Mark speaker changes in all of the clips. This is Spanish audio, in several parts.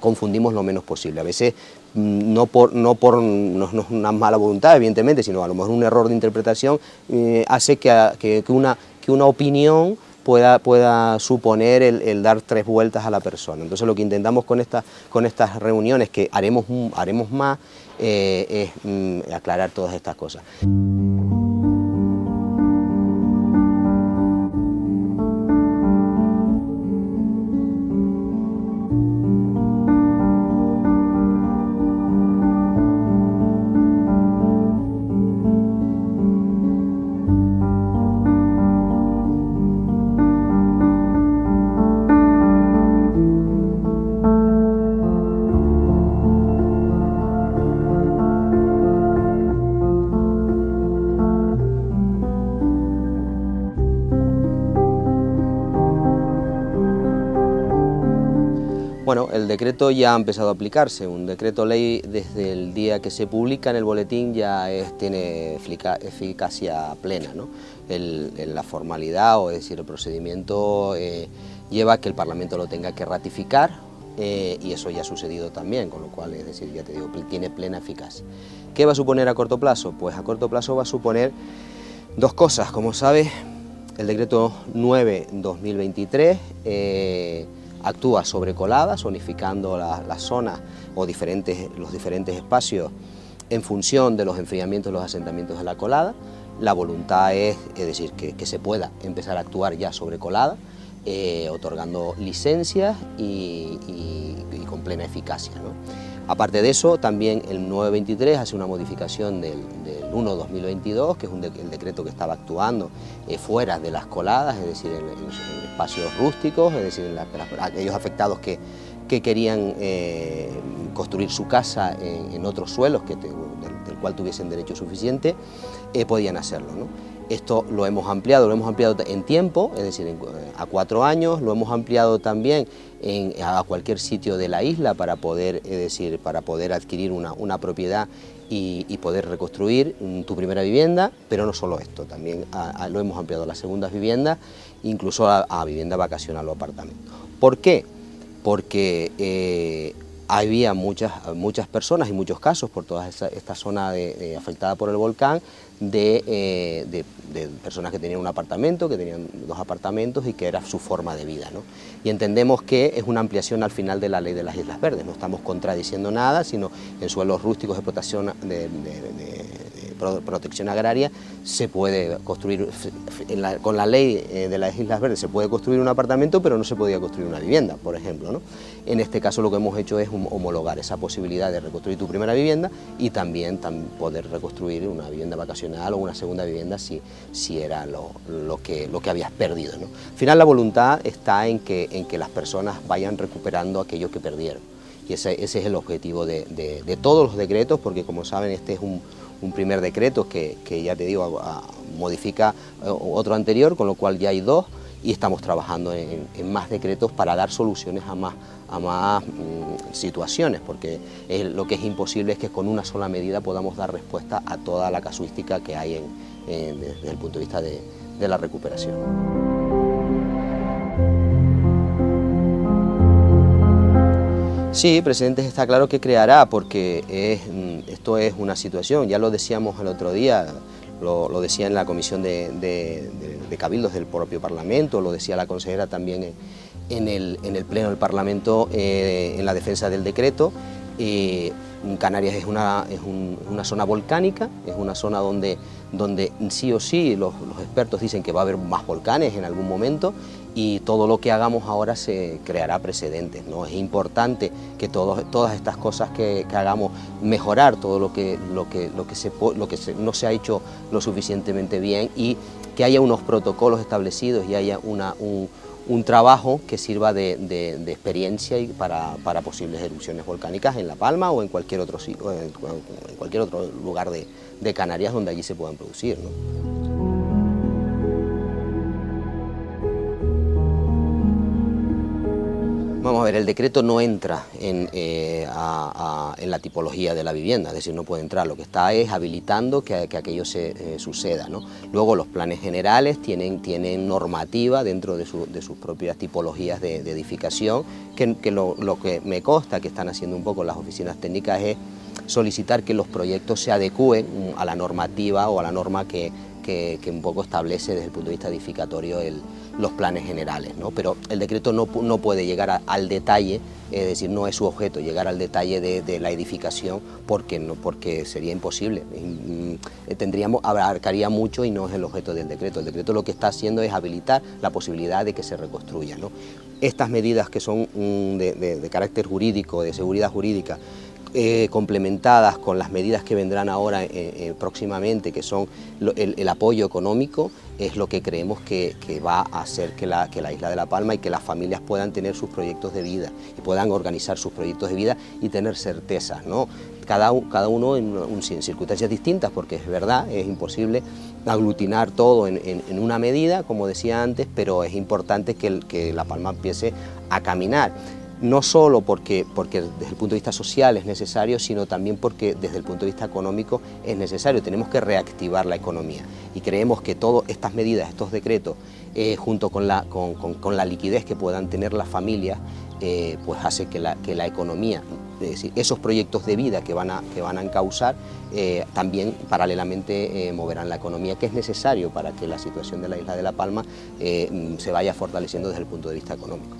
Speaker 1: confundimos lo menos posible. A veces no es una mala voluntad, evidentemente, sino a lo mejor un error de interpretación hace que una opinión pueda suponer el dar 3 vueltas a la persona. Entonces lo que intentamos con estas reuniones, que haremos más, es aclarar todas estas cosas. Bueno, el decreto ya ha empezado a aplicarse. Un decreto ley desde el día que se publica en el boletín ya tiene eficacia plena, ¿no? La formalidad, o es decir, el procedimiento lleva a que el Parlamento lo tenga que ratificar y eso ya ha sucedido también, con lo cual, es decir, ya te digo, tiene plena eficacia. ¿Qué va a suponer a corto plazo? Pues a corto plazo va a suponer 2 cosas. Como sabes, el decreto 9/2023 actúa sobre coladas, unificando las zonas o los diferentes espacios en función de los enfriamientos de los asentamientos de la colada. La voluntad es decir, que se pueda empezar a actuar ya sobre colada, otorgando licencias y con plena eficacia, ¿no? Aparte de eso, también el 9/23 hace una modificación del 1/2022, que es el decreto que estaba actuando fuera de las coladas, es decir, en espacios rústicos, es decir, aquellos afectados que querían construir su casa en otros suelos del cual tuviesen derecho suficiente, podían hacerlo, ¿no? Esto lo hemos ampliado en tiempo, es decir, a 4 años, lo hemos ampliado también a cualquier sitio de la isla para poder, para poder adquirir una propiedad y poder reconstruir tu primera vivienda, pero no solo esto, también lo hemos ampliado a las segundas viviendas, incluso a vivienda vacacional o apartamento. ¿Por qué? Porque había muchas personas y muchos casos por toda esta zona afectada por el volcán de personas que tenían un apartamento, que tenían 2 apartamentos y que era su forma de vida, ¿no? Y entendemos que es una ampliación al final de la ley de las Islas Verdes, no estamos contradiciendo nada, sino en suelos rústicos de explotación de protección agraria se puede construir, con la ley de las Islas Verdes se puede construir un apartamento, pero no se podía construir una vivienda, por ejemplo, ¿no? En este caso lo que hemos hecho es homologar esa posibilidad de reconstruir tu primera vivienda y también poder reconstruir una vivienda vacacional o una segunda vivienda si era lo que habías perdido, ¿no? Al final la voluntad está en que las personas vayan recuperando aquello que perdieron, y ese es el objetivo de todos los decretos, porque como saben este es un primer decreto que ya te digo modifica otro anterior, con lo cual ya hay 2 y estamos trabajando en más decretos para dar soluciones a más situaciones, porque lo que es imposible es que con una sola medida podamos dar respuesta a toda la casuística que hay desde el punto de vista de la recuperación. Sí, precedentes está claro que creará, porque esto es una situación, ya lo decíamos el otro día, lo decía en la comisión de cabildos del propio Parlamento, lo decía la consejera también en el pleno del Parlamento en la defensa del decreto. Canarias es una zona volcánica, es una zona donde sí o sí los expertos dicen que va a haber más volcanes en algún momento, y todo lo que hagamos ahora se creará precedentes, ¿no? Es importante que todas estas cosas que hagamos, mejorar todo lo que no se ha hecho lo suficientemente bien, y que haya unos protocolos establecidos y haya un trabajo que sirva de experiencia y para posibles erupciones volcánicas en La Palma o en cualquier otro lugar de Canarias donde allí se puedan producir, ¿no? Vamos a ver, el decreto no entra en la tipología de la vivienda, es decir, no puede entrar, lo que está es habilitando que aquello suceda, ¿no? Luego los planes generales tienen normativa dentro de sus propias tipologías de edificación, que lo que me consta que están haciendo un poco las oficinas técnicas es solicitar que los proyectos se adecúen a la normativa o a la norma que un poco establece desde el punto de vista edificatorio los planes generales, ¿no? Pero el decreto no puede llegar al detalle, es decir, no es su objeto llegar al detalle de la edificación porque sería imposible, abarcaría mucho y no es el objeto del decreto. El decreto lo que está haciendo es habilitar la posibilidad de que se reconstruya, ¿no? Estas medidas que son de carácter jurídico, de seguridad jurídica, complementadas con las medidas que vendrán ahora próximamente, que son el apoyo económico, es lo que creemos que va a hacer que la isla de La Palma y que las familias puedan tener sus proyectos de vida y puedan organizar sus proyectos de vida y tener certezas, ¿no? Cada uno en circunstancias distintas, porque es verdad, es imposible aglutinar todo en una medida, como decía antes, pero es importante que La Palma empiece a caminar. No solo porque desde el punto de vista social es necesario, sino también porque desde el punto de vista económico es necesario. Tenemos que reactivar la economía y creemos que todas estas medidas, estos decretos, junto con la liquidez que puedan tener las familias, pues hace que la economía, es decir, esos proyectos de vida que van a encauzar, también paralelamente moverán la economía, que es necesario para que la situación de la isla de La Palma se vaya fortaleciendo desde el punto de vista económico.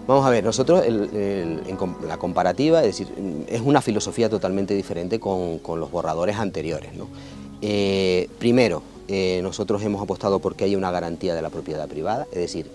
Speaker 1: Vamos a ver, nosotros en la comparativa, es decir, es una filosofía totalmente diferente con los borradores anteriores, ¿no? Primero, nosotros hemos apostado porque haya una garantía de la propiedad privada, es decir,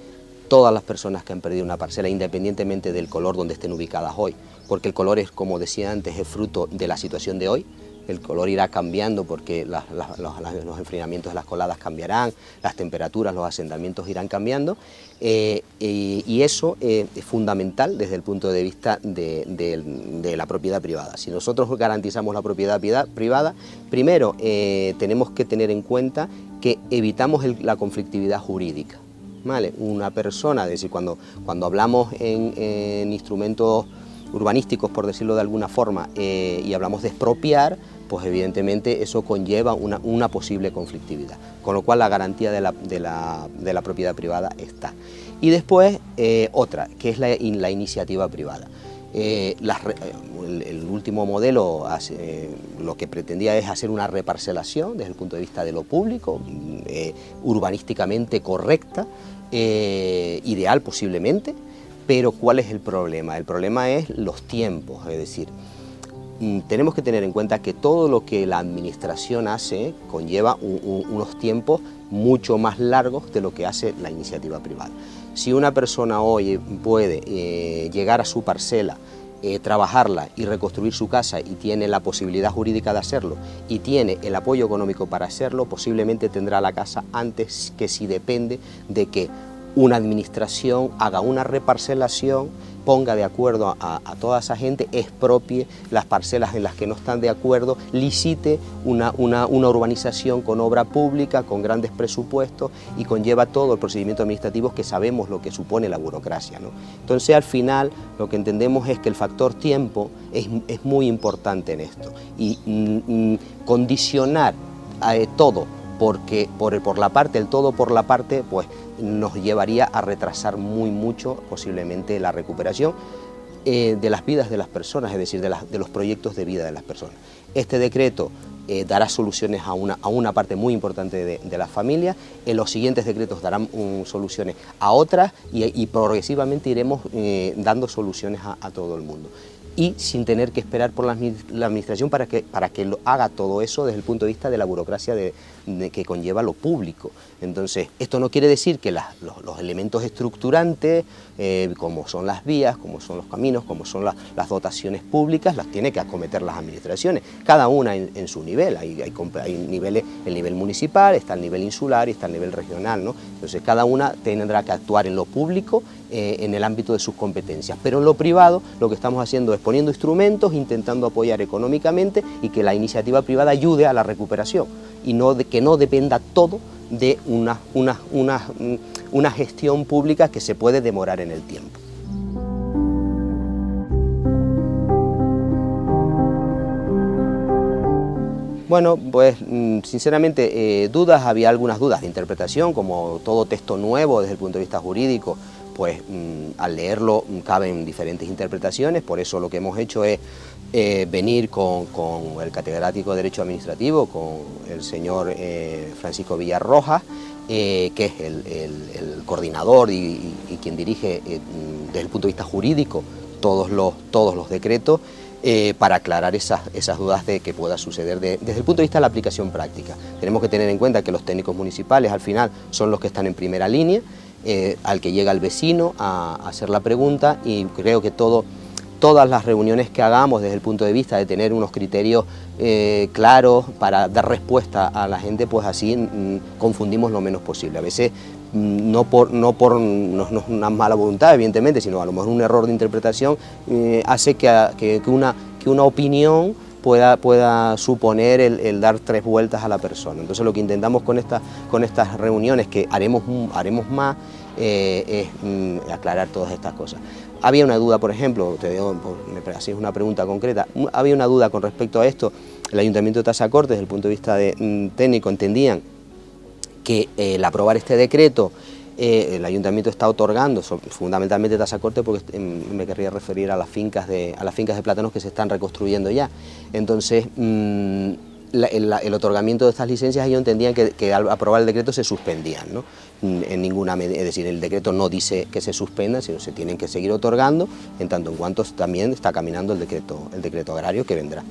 Speaker 1: todas las personas que han perdido una parcela, independientemente del color donde estén ubicadas hoy, porque el color es, como decía antes, es fruto de la situación de hoy. El color irá cambiando porque los enfriamientos de las coladas cambiarán, las temperaturas, los asentamientos irán cambiando, y eso es fundamental desde el punto de vista de la propiedad privada. Si nosotros garantizamos la propiedad privada, primero tenemos que tener en cuenta que evitamos la conflictividad jurídica, ¿vale? Una persona, es decir, cuando hablamos en instrumentos urbanísticos, por decirlo de alguna forma, y hablamos de expropiar, pues evidentemente eso conlleva una posible conflictividad, con lo cual la garantía de la propiedad privada está. Y después otra, que es la iniciativa privada. El último modelo lo que pretendía es hacer una reparcelación desde el punto de vista de lo público, urbanísticamente correcta, ideal posiblemente, pero ¿cuál es el problema? El problema es los tiempos, es decir, tenemos que tener en cuenta que todo lo que la administración hace conlleva unos tiempos mucho más largos de lo que hace la iniciativa privada. Si una persona hoy puede llegar a su parcela, trabajarla y reconstruir su casa y tiene la posibilidad jurídica de hacerlo y tiene el apoyo económico para hacerlo, posiblemente tendrá la casa antes que si depende de que una administración haga una reparcelación, ponga de acuerdo a toda esa gente, expropie las parcelas en las que no están de acuerdo, licite una urbanización con obra pública, con grandes presupuestos y conlleva todo el procedimiento administrativo que sabemos lo que supone la burocracia, ¿no? Entonces al final lo que entendemos es que el factor tiempo es muy importante en esto y condicionar todo por la parte, el todo por la parte, pues nos llevaría a retrasar mucho posiblemente la recuperación de las vidas de las personas, es decir, de los proyectos de vida de las personas. Este decreto dará soluciones a una parte muy importante de las familias, los siguientes decretos darán soluciones a otras y progresivamente iremos dando soluciones a todo el mundo. Y sin tener que esperar por la administración para que lo haga todo eso desde el punto de vista de la burocracia que conlleva lo público. Entonces, esto no quiere decir que los elementos estructurantes, como son las vías, como son los caminos, como son las dotaciones públicas, las tiene que acometer las administraciones, cada una en su nivel. Hay niveles, el nivel municipal, está el nivel insular y está el nivel regional, ¿no? Entonces, cada una tendrá que actuar en lo público en el ámbito de sus competencias. Pero en lo privado lo que estamos haciendo es poniendo instrumentos, intentando apoyar económicamente y que la iniciativa privada ayude a la recuperación y que no dependa todo de una gestión pública que se puede demorar en el tiempo. Bueno, pues sinceramente había algunas dudas de interpretación, como todo texto nuevo desde el punto de vista jurídico, pues al leerlo caben diferentes interpretaciones, por eso lo que hemos hecho es venir con el catedrático de Derecho Administrativo, con el señor Francisco Villarrojas, que es el coordinador y quien dirige desde el punto de vista jurídico todos los decretos, para aclarar esas dudas de que pueda suceder desde el punto de vista de la aplicación práctica. Tenemos que tener en cuenta que los técnicos municipales al final son los que están en primera línea, al que llega el vecino a hacer la pregunta, y creo que todas las reuniones que hagamos desde el punto de vista de tener unos criterios claros para dar respuesta a la gente, pues así confundimos lo menos posible. A veces no es una mala voluntad, evidentemente, sino a lo mejor un error de interpretación hace que una opinión pueda suponer el dar tres vueltas a la persona. Entonces lo que intentamos con estas reuniones, que haremos más, es aclarar todas estas cosas. Había una duda, por ejemplo, me hacéis una pregunta concreta, había una duda con respecto a esto. El Ayuntamiento de Tazacorte, desde el punto de vista técnico, entendían que al aprobar este decreto el Ayuntamiento está otorgando, fundamentalmente Tazacorte, porque me querría referir a las fincas de plátanos que se están reconstruyendo ya. Entonces, el otorgamiento de estas licencias, ellos entendían que al aprobar el decreto se suspendían, ¿no? En ninguna medida, es decir, el decreto no dice que se suspendan, sino se tienen que seguir otorgando, en tanto en cuanto también está caminando el decreto agrario que vendrá.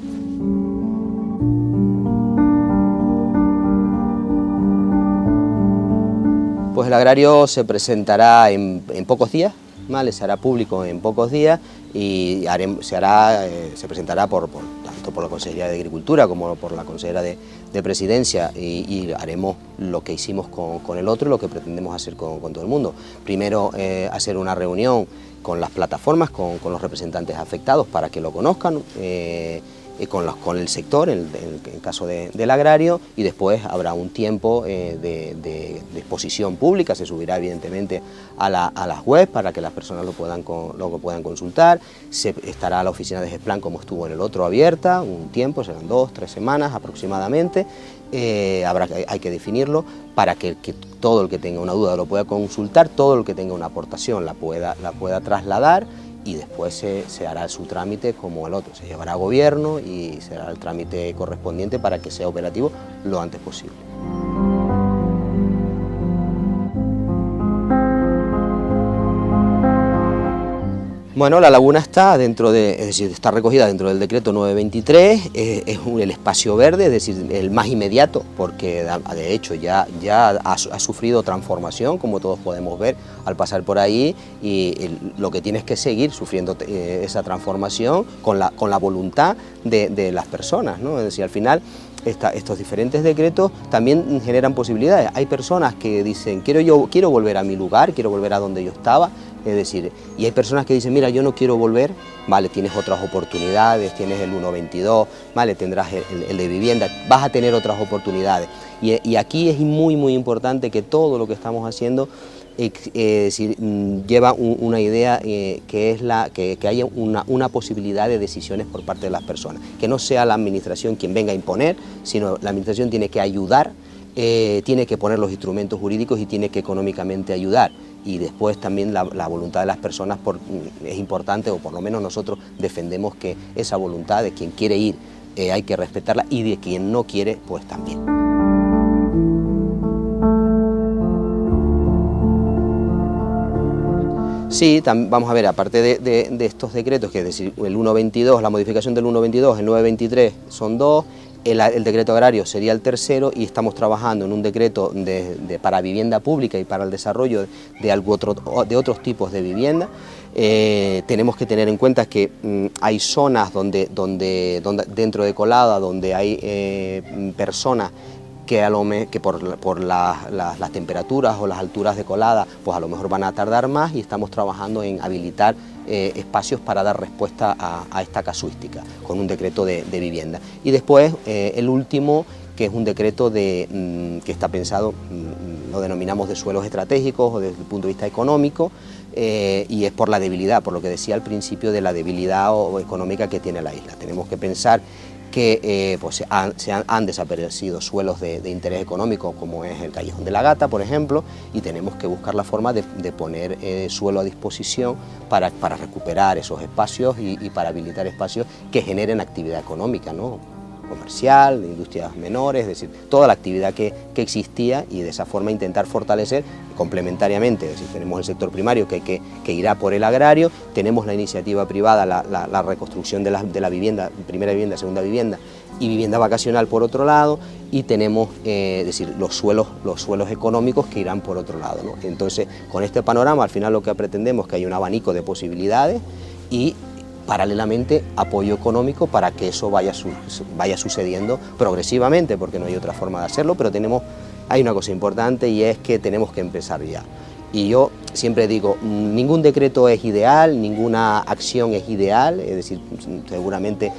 Speaker 1: Pues el agrario se presentará en pocos días, ¿vale? Se hará público en pocos días y se presentará tanto por la Consejería de Agricultura como por la Consejera de Presidencia, y haremos lo que hicimos con el otro y lo que pretendemos hacer con todo el mundo. Primero hacer una reunión con las plataformas, con los representantes afectados para que lo conozcan, con el sector, en el caso del agrario, y después habrá un tiempo de exposición pública. Se subirá evidentemente a las webs para que las personas lo puedan consultar. Estará la oficina de GESPLAN, como estuvo en el otro, abierta un tiempo, serán 2 o 3 semanas aproximadamente. Hay que definirlo para que todo el que tenga una duda lo pueda consultar, todo el que tenga una aportación la pueda trasladar, y después se hará su trámite como el otro, se llevará a gobierno y será el trámite correspondiente para que sea operativo lo antes posible. Bueno, la laguna está está recogida dentro del decreto 923, es el espacio verde, es decir, el más inmediato, porque de hecho ya ha sufrido transformación, como todos podemos ver al pasar por ahí, y lo que tiene es que seguir sufriendo esa transformación con la voluntad de las personas, ¿no? Es decir, al final estos diferentes decretos también generan posibilidades. Hay personas que dicen, quiero volver a mi lugar, quiero volver a donde yo estaba. Es decir, y hay personas que dicen, mira, yo no quiero volver, vale, tienes otras oportunidades, tienes el 122, vale, tendrás el de vivienda, vas a tener otras oportunidades. Y aquí es muy importante que todo lo que estamos haciendo lleva una idea, que es que haya una posibilidad de decisiones por parte de las personas, que no sea la administración quien venga a imponer, sino la administración tiene que ayudar, tiene que poner los instrumentos jurídicos y tiene que económicamente ayudar. Y después también la voluntad de las personas es importante, o por lo menos nosotros defendemos que esa voluntad de quien quiere ir hay que respetarla, y de quien no quiere, pues también. Sí, vamos a ver, aparte de estos decretos, que es decir, el 122, la modificación del 122, el 923 son 2, el decreto agrario sería el tercero, y estamos trabajando en un decreto para vivienda pública y para el desarrollo de otros tipos de vivienda. Tenemos que tener en cuenta que hay zonas donde dentro de Colada, donde hay personas que por las temperaturas o las alturas de colada, pues a lo mejor van a tardar más, y estamos trabajando en habilitar espacios para dar respuesta a esta casuística, con un decreto de vivienda. Y después el último, que es un decreto que está pensado, lo denominamos de suelos estratégicos o desde el punto de vista económico, y es por la debilidad, por lo que decía al principio de la debilidad económica que tiene la isla. Tenemos que pensar que pues han desaparecido suelos de interés económico, como es el Callejón de la Gata, por ejemplo, y tenemos que buscar la forma de poner suelo a disposición para recuperar esos espacios y para habilitar espacios que generen actividad económica, ¿no? Comercial, de industrias menores, es decir, toda la actividad que existía, y de esa forma intentar fortalecer complementariamente. Es decir, tenemos el sector primario que irá por el agrario, tenemos la iniciativa privada, la reconstrucción de la vivienda, primera vivienda, segunda vivienda y vivienda vacacional por otro lado, y tenemos es decir, los suelos económicos que irán por otro lado, ¿no? Entonces, con este panorama, al final lo que pretendemos es que haya un abanico de posibilidades y paralelamente apoyo económico para que eso vaya sucediendo progresivamente, porque no hay otra forma de hacerlo, pero hay una cosa importante, y es que tenemos que empezar ya. Y yo siempre digo, ningún decreto es ideal, ninguna acción es ideal, es decir, seguramente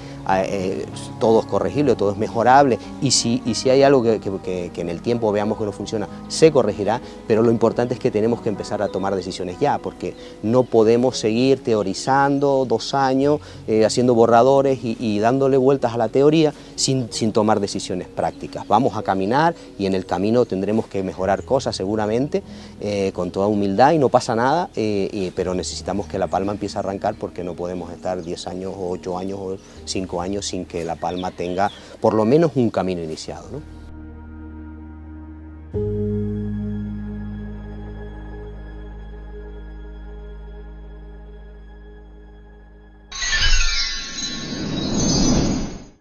Speaker 1: todo es corregible, todo es mejorable, y si hay algo que en el tiempo veamos que no funciona, se corregirá, pero lo importante es que tenemos que empezar a tomar decisiones ya, porque no podemos seguir teorizando 2 años, haciendo borradores y dándole vueltas a la teoría sin tomar decisiones prácticas. Vamos a caminar, y en el camino tendremos que mejorar cosas seguramente, con toda humildad, y no pasa nada, pero necesitamos que La Palma empiece a arrancar, porque no podemos estar 10 años o 8 años o 5 años sin que La Palma tenga por lo menos un camino iniciado, ¿no?